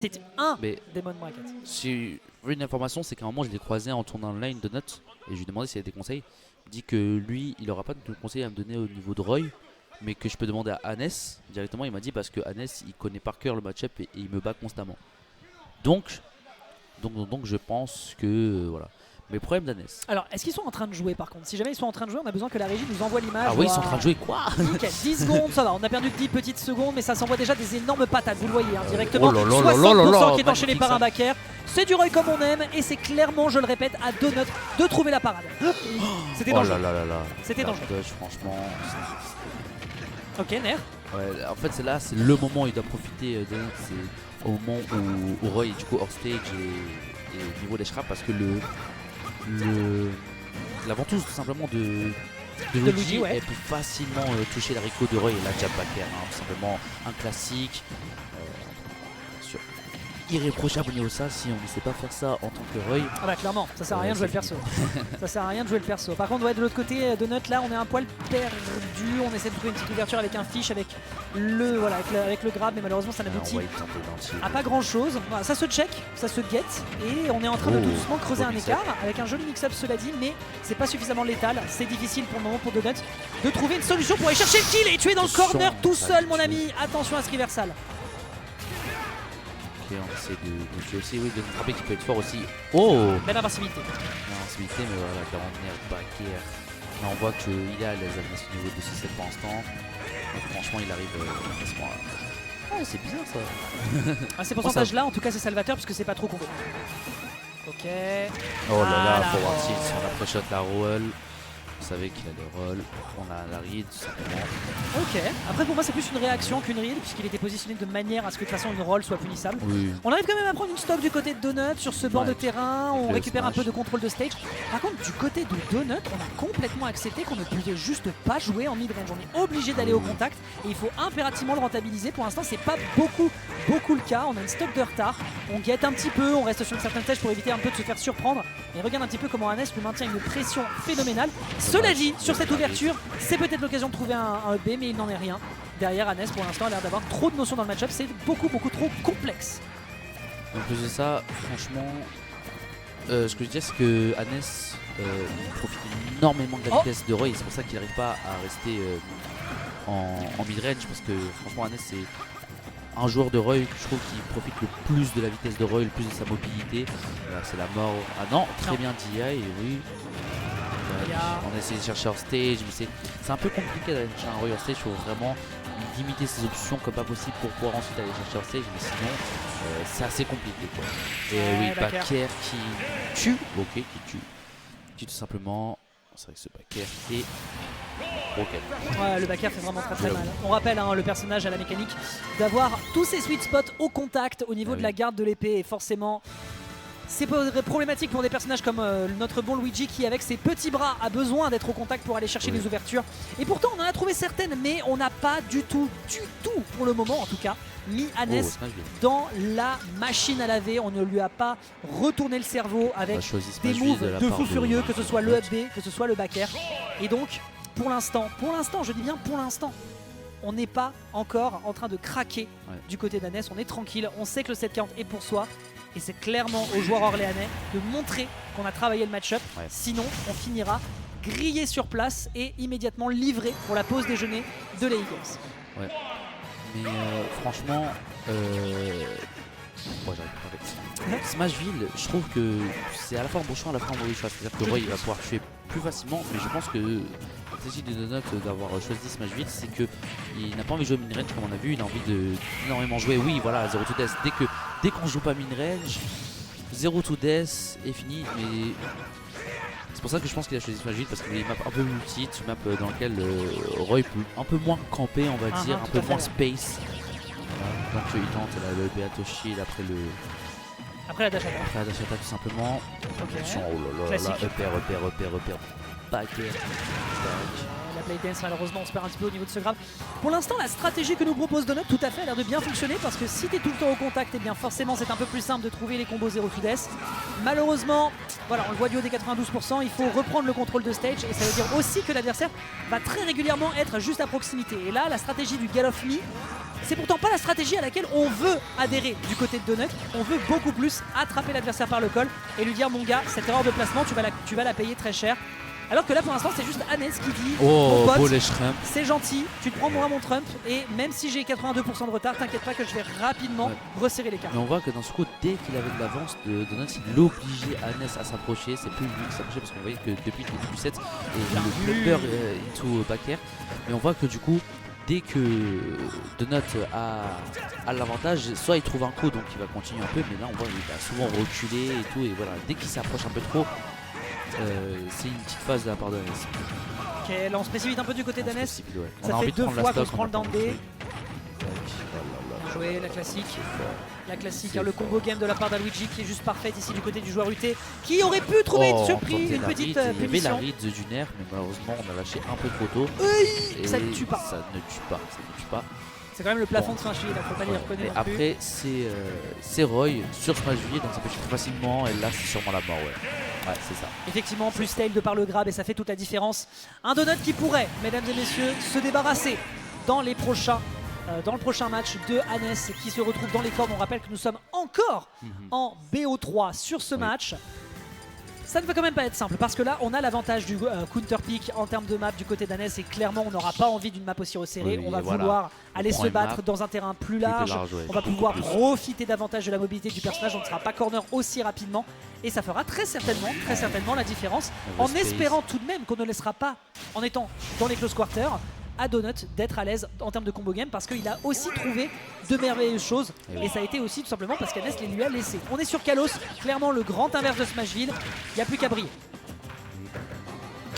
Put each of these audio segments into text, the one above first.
C'est un Mais Demon Bracket. j'ai vu une information, c'est qu'à un moment je l'ai croisé en tournant online de notes et je lui ai demandé s'il y avait des conseils. Il dit que lui, il aura pas de conseils à me donner au niveau de Roy, mais que je peux demander à Hannes directement. Il m'a dit parce que Hannes il connaît par cœur le match-up et il me bat constamment. Donc je pense que voilà. Mais problème d'Hannes. Alors, est-ce qu'ils sont en train de jouer par contre? Si jamais ils sont en train de jouer, on a besoin que la régie nous envoie l'image. Ah oui, ils sont en train de jouer quoi? Nickel, 10 secondes, ça va, on a perdu 10 petites secondes, mais ça s'envoie déjà des énormes patates, vous le voyez hein, directement. Oh là là 60% qui est là, enchaîné par un backer. C'est du Roy comme on aime, et c'est clairement, je le répète, à Donut de trouver la parade. C'était dangereux. Oh là là là là. C'était dangereux. Dodge, franchement. Ok, Nair. Ouais, en fait, c'est là, c'est le moment où il doit profiter de c'est au moment où Roy est du coup hors stage et au niveau des scraps parce que la ventouse tout simplement de Luigi, ouais. elle peut facilement toucher la Rico de Roy et la jab backer, hein, tout simplement un classique. Sur irréprochable au niveau de ça, si on ne sait pas faire ça en tant que Roy. Ah bah clairement, ça sert à rien de jouer le perso. Ça sert à rien de jouer le perso. Par contre, ouais, de l'autre côté, Donut, là, on est un poil perdu. On essaie de trouver une petite ouverture avec un fish, avec le, voilà, avec le grab, mais malheureusement, ça n'aboutit à pas grand chose. Voilà, ça se check, ça se guette, et on est en train de tout doucement creuser un écart avec un joli mix-up, cela dit, mais c'est pas suffisamment létal. C'est difficile pour le moment pour Donut de trouver une solution pour aller chercher le kill et tuer dans le corner tout seul, mon ami. Attention à ce reversal. On essaie de tuer aussi, oui, de frapper qui peut être fort aussi. Oh! Belle invincibilité. Invincibilité, mais voilà, quarantenaire, backer. Là, on voit qu'il est à l'aise à ce niveau de 6-7 pour l'instant. Mais franchement, il arrive quasiment à... Ouais, c'est bizarre ça. À ces pourcentages-là, en tout cas, c'est salvateur puisque c'est pas trop combo. Ok. Oh là là, la forward tilt, roll. si on a pré-shot la roll. Vous savez qu'il a des rolls. On a la read, tout simplement. Ok, après pour moi c'est plus une réaction qu'une read puisqu'il était positionné de manière à ce que de toute façon une roll soit punissable. Oui. On arrive quand même à prendre une stock du côté de Donut sur ce bord de terrain, on récupère un peu de contrôle de stage. Par contre du côté de Donut, on a complètement accepté qu'on ne pouvait juste pas jouer en mid-range. On est obligé d'aller au contact et il faut impérativement le rentabiliser. Pour l'instant c'est pas beaucoup le cas, on a une stock de retard, on guette un petit peu, on reste sur une certaine stage pour éviter un peu de se faire surprendre. Et regarde un petit peu comment Hannes lui maintient une pression phénoménale. Cela dit, sur cette ouverture, c'est peut-être l'occasion de trouver un EB, mais il n'en est rien. Derrière, Hannes, pour l'instant, a l'air d'avoir trop de notions dans le match-up. C'est beaucoup trop complexe. En plus de ça, franchement, ce que je dis, c'est que Hannes il profite énormément de la vitesse de Roy et c'est pour ça qu'il n'arrive pas à rester en mid-range. Parce que franchement, Hannes, c'est un joueur de Roy que je trouve qui profite le plus de la vitesse de Roy, le plus de sa mobilité. C'est la mort. Ah non, très bien DI, oui. On essaie de chercher hors stage, mais c'est un peu compliqué d'aller chercher un Roy hors stage. Il faut vraiment limiter ses options comme pas possible pour pouvoir ensuite aller chercher hors stage, mais sinon c'est assez compliqué quoi. Et oui, backer qui tue, ok, qui tue tout simplement. C'est vrai que ce backer est broken. Ouais, le backer fait vraiment très mal. On rappelle hein, le personnage à la mécanique d'avoir tous ses sweet spots au contact au niveau de la garde de l'épée et forcément c'est problématique pour des personnages comme notre bon Luigi qui avec ses petits bras a besoin d'être au contact pour aller chercher les ouvertures. Et pourtant on en a trouvé certaines mais on n'a pas du tout pour le moment en tout cas mis Hannes dans la machine à laver. On ne lui a pas retourné le cerveau avec des moves de fou furieux, que ce soit le up B, que ce soit le backer. Et donc pour l'instant, je dis bien pour l'instant, on n'est pas encore en train de craquer du côté d'Hannes. On est tranquille, on sait que le 7-40 est pour soi. Et c'est clairement aux joueurs orléanais de montrer qu'on a travaillé le match-up. Sinon, on finira grillé sur place et immédiatement livré pour la pause déjeuner de les Eagles. Ouais. Mais franchement, Smashville, je trouve que c'est à la fois un bon choix, à la fois un mauvais choix. C'est-à-dire que Roy il va pouvoir tuer plus facilement, mais je pense que la stratégie de Donut d'avoir choisi Smashville, c'est qu'il n'a pas envie de jouer mid-range comme on a vu, il a envie d'énormément jouer. Oui, voilà, 0 to death. Dès qu'on joue pas mid-range, 0 to death est fini. Mais c'est pour ça que je pense qu'il a choisi Smashville parce qu'il est une map un peu multi, une map dans laquelle Roy peut un peu moins camper, on va dire, un peu moins space. Voilà. Donc il tente le Beato Shield après la dash attack. Après la dash attack tout simplement. Attention, oh là là, upper, backer. La play dance, malheureusement on se perd un petit peu au niveau de ce grab. Pour l'instant la stratégie que nous propose Donut tout à fait a l'air de bien fonctionner parce que si tu es tout le temps au contact, et bien forcément c'est un peu plus simple de trouver les combos 0 to death. Malheureusement, voilà, on le voit du haut des 92%, il faut reprendre le contrôle de stage et ça veut dire aussi que l'adversaire va très régulièrement être juste à proximité. Et là la stratégie du Get Off Me, c'est pourtant pas la stratégie à laquelle on veut adhérer du côté de Donut. On veut beaucoup plus attraper l'adversaire par le col et lui dire mon gars, cette erreur de placement tu vas la payer très cher. Alors que là pour l'instant c'est juste Hannes qui dit Oh, mon beau pote, les Shrimp. c'est gentil, tu te prends moi mon trump et même si j'ai 82% de retard, t'inquiète pas que je vais rapidement resserrer les cartes. Mais on voit que dans ce coup, dès qu'il avait de l'avance, Donut il obligeait Hannes à s'approcher. C'est plus lui qui s'approchait parce qu'on voyait que depuis le début du set, et le flipper into back air. Mais on voit que du coup, dès que Donut a l'avantage, soit il trouve un coup donc il va continuer un peu, mais là on voit qu'il va souvent reculer et tout, et voilà, dès qu'il s'approche un peu trop, c'est une petite phase de la part d'Hannes. Ok, là on se précipite un peu du côté d'Hannes. Ouais. Ça fait 2 fois qu'on se prend le down B. Bien Oh joué, la classique. La classique, hein, le combo game de la part d'Aluigi qui est juste parfaite ici du côté du joueur UT qui aurait pu trouver une surprise, une petite Il y avait punition. la read du nerf, mais malheureusement on a lâché un peu trop tôt. Oui, ça ne tue pas. Ça ne tue pas, ça ne tue pas. C'est quand même le plafond de Smash Village, faut pas les reconnaître. Et non plus. après c'est Roy sur Smash Village, donc ça peut tuer très facilement, et là c'est sûrement la mort, ouais, c'est ça. Effectivement, plus tail de par le grab et ça fait toute la différence. Un Donut qui pourrait, mesdames et messieurs, se débarrasser dans les prochains. Dans le prochain match de Hannes qui se retrouve dans les cordes. On rappelle que nous sommes encore en BO3 sur ce match. Ça ne va quand même pas être simple parce que là on a l'avantage du counter pick en termes de map du côté d'Hannes et clairement on n'aura pas envie d'une map aussi resserrée. Oui, on va voilà. vouloir aller se battre map dans un terrain plus large. ouais, On va pouvoir profiter davantage de la mobilité du personnage. On ne sera pas corner aussi rapidement et ça fera très certainement la différence en espérant tout de même qu'on ne laissera pas, en étant dans les close quarters, à Donut d'être à l'aise en termes de combo game parce qu'il a aussi trouvé de merveilleuses choses et ça a été aussi tout simplement parce qu'Hannes les lui a laissé. On est sur Kalos, clairement le grand inverse de Smashville, il n'y a plus qu'à briller.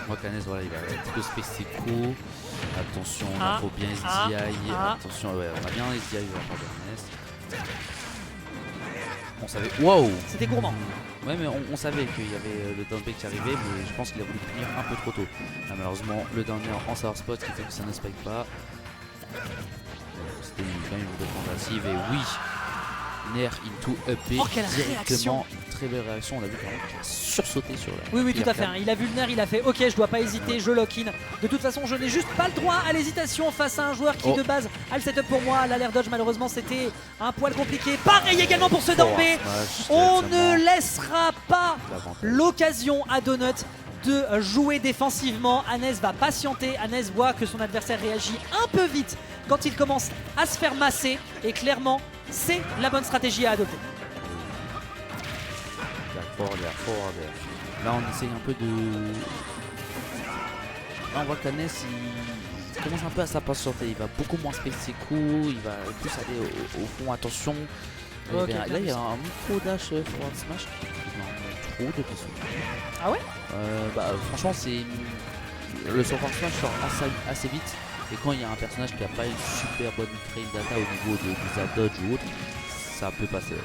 Moi qu'Hannes voilà, il va un petit peu space ses coups. Attention, il faut bien SDI. Attention, ouais, on a bien SDI de la part de Hannes. On savait. Waouh! C'était gourmand. Ouais, mais on savait qu'il y avait le down B qui arrivait, mais je pense qu'il a voulu punir un peu trop tôt. Là, malheureusement, le down air en sour spot qui fait que ça ne spike pas. C'était quand même une bonne tentative, et oui! Nair into EP directement. Une très belle réaction. On a vu qu'il a sursauté sur la. Oui, tout à fait. Hein. Il a vu le Nair, il a fait ok, je dois pas hésiter, je lock in. De toute façon, je n'ai juste pas le droit à l'hésitation face à un joueur qui de base a le setup pour moi. Là, l'air dodge, malheureusement, c'était un poil compliqué. Pareil également pour ce down B. On ne laissera pas l'occasion à Donut de jouer défensivement. Hannes va patienter. Hannes voit que son adversaire réagit un peu vite quand il commence à se faire masser. Et clairement, c'est la bonne stratégie à adopter. Là, on essaye un peu de. Là, on voit qu'Hannes il commence un peu à s'impatienter. Il va beaucoup moins space ses coups. Il va plus aller au fond. Attention. Okay, là, il y a un micro dash forward smash. Il en a trop de personnes. Ah ouais? Franchement, c'est. Le forward smash sort assez vite. Et quand il y a un personnage qui n'a pas une super bonne frame data au niveau de sa dodge ou autre, ça peut passer.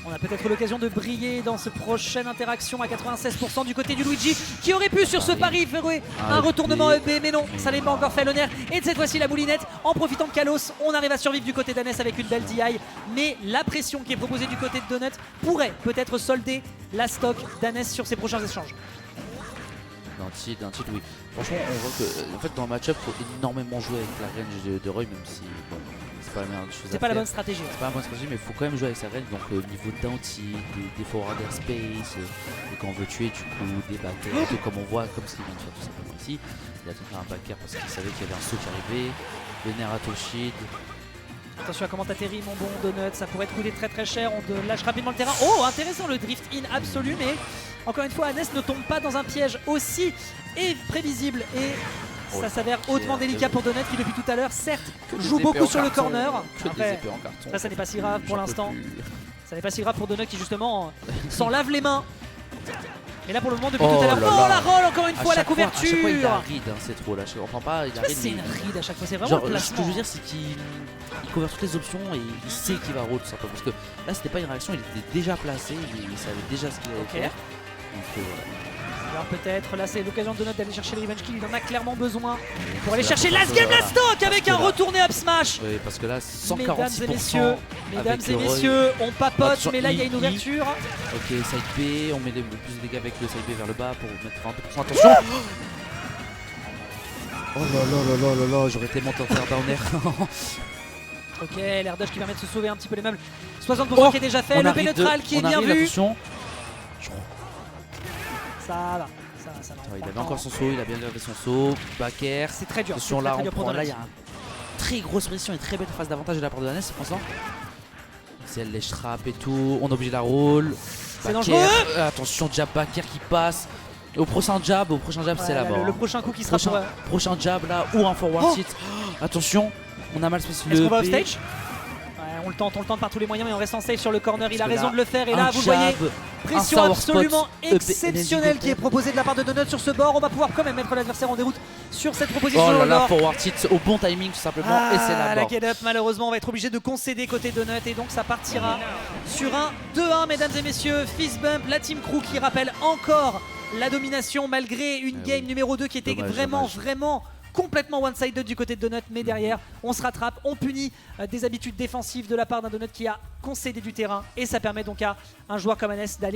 On a peut-être l'occasion de briller dans cette prochaine interaction à 96% du côté du Luigi qui aurait pu sur ce pari faire un retournement EB, mais non, ça n'est pas encore fait l'honneur. Et de cette fois-ci la moulinette, en profitant de Kalos, on arrive à survivre du côté d'Hannes avec une belle DI. Mais la pression qui est proposée du côté de Donut pourrait peut-être solder la stock d'Hannes sur ses prochains échanges. D'un titre, oui. Franchement, on voit que en fait, dans le match-up, il faut énormément jouer avec la range de Roy, même si bon, c'est pas la meilleure chose. C'est pas la bonne stratégie. C'est pas la bonne stratégie, mais il faut quand même jouer avec sa range. Donc, au niveau d'anti, des forward airspace, et quand on veut tuer, du coup, des backers, un peu comme on voit, comme ce qu'il vient de faire tout simplement ici. Il a tenté un backer parce qu'il savait qu'il y avait un saut qui arrivait. Le Nerato Shield. Attention à comment t'atterris mon bon Donut, ça pourrait te coûter très cher, on te lâche rapidement le terrain. Oh intéressant le drift in absolu, mais encore une fois Hannes ne tombe pas dans un piège aussi prévisible et ça s'avère hautement délicat pour Donut qui depuis tout à l'heure certes joue beaucoup sur le corner. Après, ça n'est pas si grave pour l'instant. Ça n'est pas si grave pour Donut qui justement s'en lave les mains. Et là pour le moment depuis tout à l'heure, oh la roll encore une fois, la couverture. À chaque fois il a ride, hein, c'est trop là, je comprends pas, il a ride. C'est une ride à chaque fois, c'est vraiment le placement. Ce que je veux dire c'est qu'il couvre toutes les options et il sait qu'il va roll tout simplement. Parce que là c'était pas une réaction, il était déjà placé, il savait déjà ce qu'il allait faire. Donc voilà. Alors peut-être, là c'est l'occasion de Donut d'aller chercher le revenge kill, il en a clairement besoin pour aller Là, chercher faut last pas game ça, la stock avec un que là- retourné up smash. Oui, parce que là, Mesdames 146%. et messieurs, avec le Roy. on papote, Attention, mais là il y a une I. ouverture. Ok, side B, on met le plus de dégâts avec le side B vers le bas pour mettre 20%. Attention. Oh là là là là là là, j'aurais tellement tenté faire down air. Ok, l'air dodge qui permet de se sauver un petit peu les meubles. 60% qui est déjà fait, le B neutral qui est bien vu. Attention. Ça va, ça va. Il avait encore son saut, il a bien gardé son saut. Back air. C'est très dur. Attention, c'est là, très on dur pour prend. Là, Donut. il y a une très grosse pression et très belle phase d'avantage de la part de Hannes, François. Si elle les trappe et tout, on est obligé de la roll. C'est Back dangereux. air, attention, jab back air qui passe. Au prochain jab, c'est la Ouais, mort. le prochain coup qui sera pour... Prochain jab là, ou un forward hit. Attention, on a mal spécifié. Est-ce qu'on va off stage? Ouais, on le tente par tous les moyens, mais on reste en safe sur le corner. Il a raison de le faire. Et là, vous le voyez, pression absolument exceptionnelle qui est proposée de la part de Donut sur ce bord. On va pouvoir quand même mettre l'adversaire en déroute sur cette proposition. Oh là là, bord. forward hit au bon timing tout simplement. Et c'est la la mort. get up, malheureusement, on va être obligé de concéder côté Donut. Et donc, ça partira sur un 2-1, mesdames et messieurs. Fist bump, la Team Crew qui rappelle encore la domination malgré une game numéro 2 qui était vraiment complètement one-sided du côté de Donut, mais derrière on se rattrape, on punit des habitudes défensives de la part d'un Donut qui a concédé du terrain et ça permet donc à un joueur comme Hannes d'aller